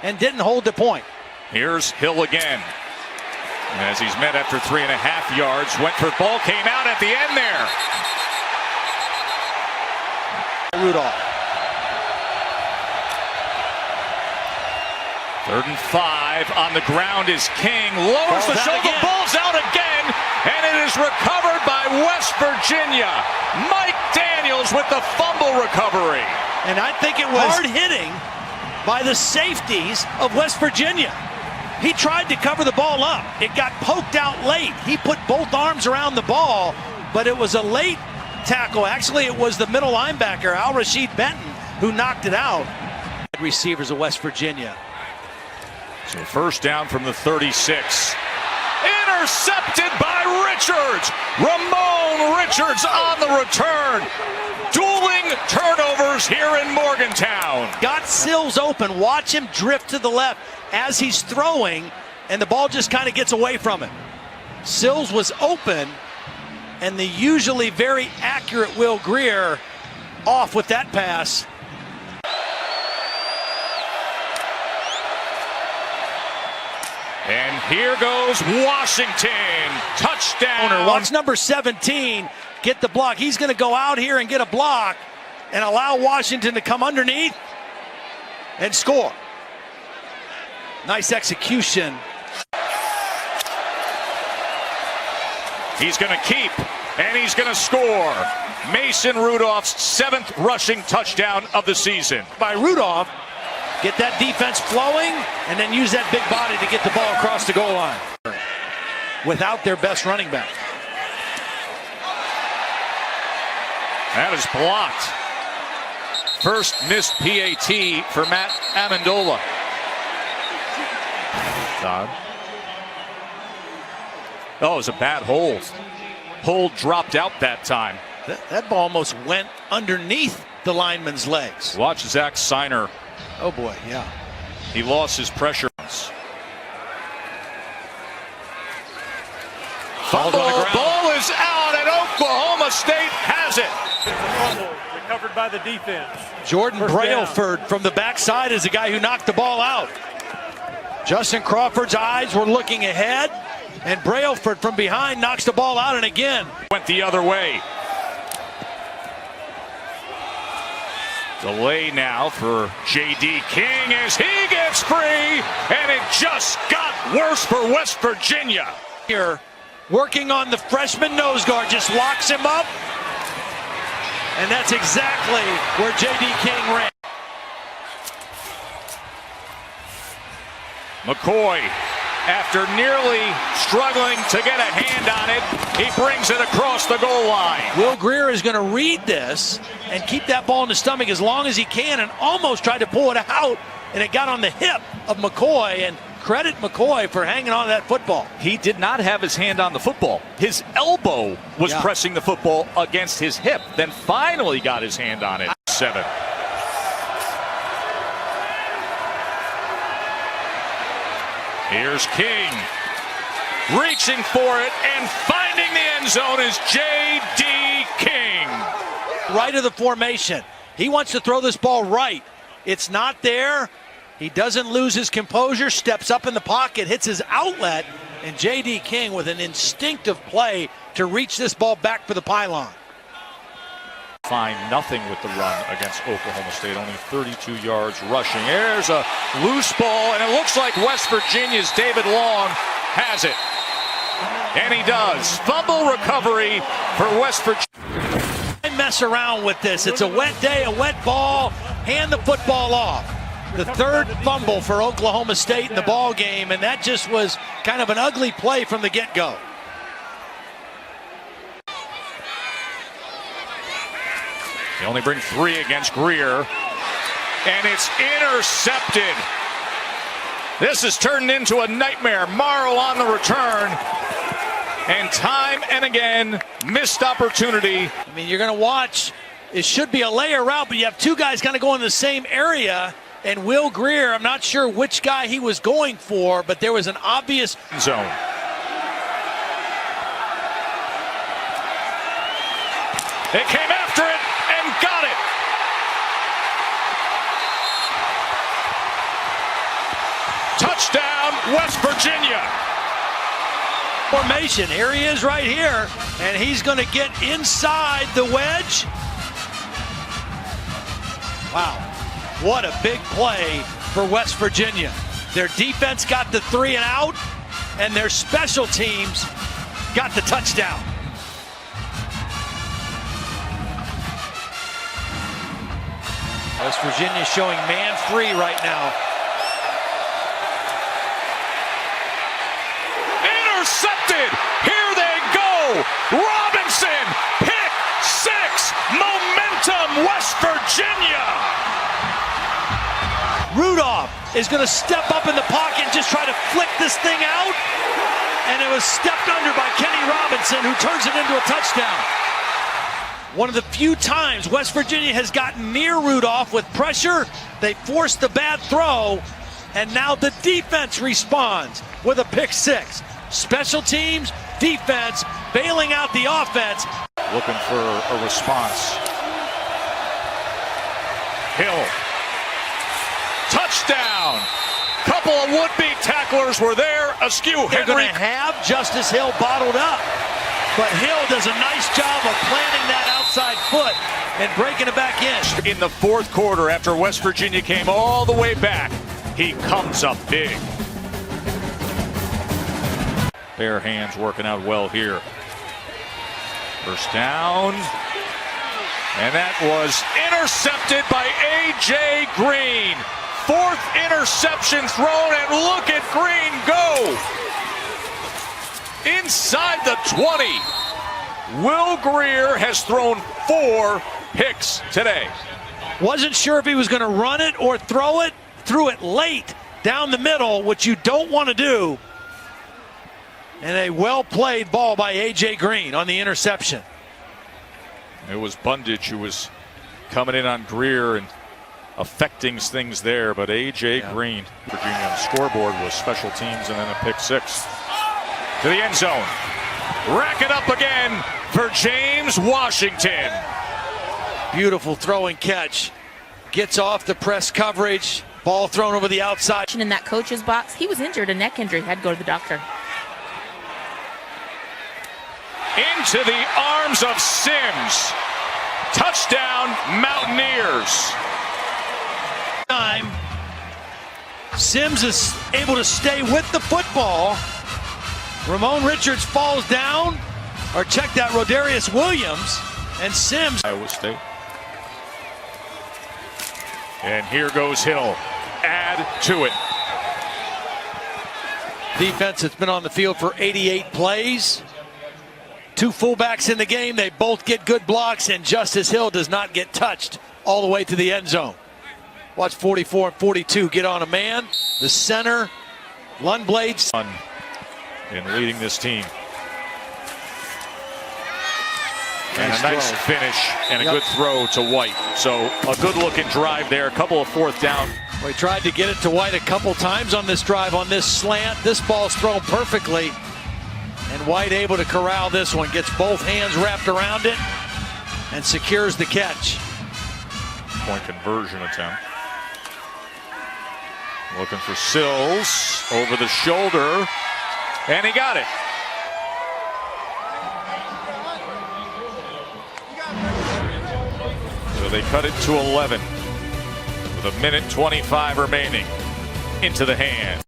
and didn't hold the point. Here's Hill again. As he's met after 3.5 yards, went for ball, came out at the end there. Rudolph. 3rd and 5 on the ground is King. Lowers the shoulder, ball's out again, and it is recovered by West Virginia. Mike Daniels with the fumble recovery. And I think it was hard hitting by the safeties of West Virginia. He tried to cover the ball up. It got poked out late. He put both arms around the ball, but it was a late tackle. Actually, it was the middle linebacker, Al-Rashid Benton, who knocked it out. Receivers of West Virginia. So 1st down from the 36. Intercepted by Richards. Ramon Richards on the return. Dueling turnovers here in Morgantown. Got Sills open. Watch him drift to the left as he's throwing, and the ball just kind of gets away from him. Sills was open, and the usually very accurate Will Grier off with that pass. And here goes Washington. Touchdown. Watch number 17 get the block. He's going to go out here and get a block and allow Washington to come underneath and score. Nice execution. He's going to keep, and he's going to score. Mason Rudolph's 7th rushing touchdown of the season. By Rudolph. Get that defense flowing, and then use that big body to get the ball across the goal line. Without their best running back. That is blocked. First missed PAT for Matt Amendola. Oh, it was a bad hold. Hold dropped out that time. That ball almost went underneath the lineman's legs. Watch Zach Seiner. Oh boy, yeah. He lost his pressure. Fumble, ball is out, and Oklahoma State has it. Fumble recovered by the defense. Jordan Brailford from the backside is the guy who knocked the ball out. Justin Crawford's eyes were looking ahead, and Brailford from behind knocks the ball out, and again went the other way. Delay now for J.D. King as he gets free, and it just got worse for West Virginia. Here, working on the freshman nose guard, just locks him up, and that's exactly where J.D. King ran. McCoy, after nearly struggling to get a hand on it, he brings it across the goal line. Will Grier is going to read this and keep that ball in the stomach as long as he can, and almost tried to pull it out, and it got on the hip of McCoy, and credit McCoy for hanging on to that football. He did not have his hand on the football. His elbow was pressing the football against his hip, then finally got his hand on it. 7. Here's King, reaching for it, and finding the end zone is J.D. King. Right of the formation. He wants to throw this ball right. It's not there. He doesn't lose his composure, steps up in the pocket, hits his outlet, and J.D. King with an instinctive play to reach this ball back for the pylon. Find nothing with the run against Oklahoma State, only 32 yards rushing. There's a loose ball, and it looks like West Virginia's David Long has it. And he does. Fumble recovery for West Virginia. Mess around with this. It's a wet day, a wet ball. Hand the football off. The 3rd fumble for Oklahoma State in the ball game, and that just was kind of an ugly play from the get-go. They only bring 3 against Grier, and it's intercepted. This has turned into a nightmare. Morrow on the return, and time and again, missed opportunity. I mean, you're going to watch. It should be a layer route, but you have 2 guys kind of going in the same area, and Will Grier, I'm not sure which guy he was going for, but there was an obvious zone. It came after it and got it. Touchdown, West Virginia. Formation. Here he is right here, and he's going to get inside the wedge. Wow, what a big play for West Virginia. Their defense got the 3 and out, and their special teams got the touchdown. West Virginia showing man free right now. Intercepted. Here they go. Robinson, pick 6. Momentum, West Virginia. Rudolph is going to step up in the pocket and just try to flick this thing out. And it was stepped under by Kenny Robinson, who turns it into a touchdown. One of the few times West Virginia has gotten near Rudolph with pressure. They forced the bad throw, and now the defense responds with a pick 6. Special teams, defense, bailing out the offense. Looking for a response. Hill. Touchdown. Couple of would-be tacklers were there. Askew. They're going to have Justice Hill bottled up. But Hill does a nice job of planting that outside foot and breaking it back in. In the fourth quarter, after West Virginia came all the way back, he comes up big. Bare hands working out well here. First down. And that was intercepted by A.J. Green. 4th interception thrown, and look at Green go. Inside the 20. Will Grier has thrown 4 picks today. Wasn't sure if he was going to run it or throw it. Threw it late down the middle, which you don't want to do. And a well-played ball by A.J. Green on the interception. It was Bundage who was coming in on Grier and affecting things there, but A.J. Green, Virginia on the scoreboard was special teams and then a pick 6. To the end zone. Rack it up again for James Washington. Beautiful throw and catch. Gets off the press coverage. Ball thrown over the outside. In that coach's box, he was injured, a neck injury, had to go to the doctor. Into the arms of Sims. Touchdown, Mountaineers. Time. Sims is able to stay with the football. Ramon Richards falls down. Or check that, Rodarius Williams. And Sims. Iowa State. And here goes Hill. Add to it. Defense that's been on the field for 88 plays. 2 fullbacks in the game. They both get good blocks, and Justice Hill does not get touched all the way to the end zone. Watch 44 and 42 get on a man. The center, Lundblade. In leading this team. And a nice finish and a good throw to White. So a good looking drive there. A couple of 4th down. We tried to get it to White a couple times on this drive, on this slant. This ball's thrown perfectly. And White able to corral this one. Gets both hands wrapped around it and secures the catch. Point conversion attempt. Looking for Sills over the shoulder. And he got it. So they cut it to 11 with 1:25 remaining. Into the hand.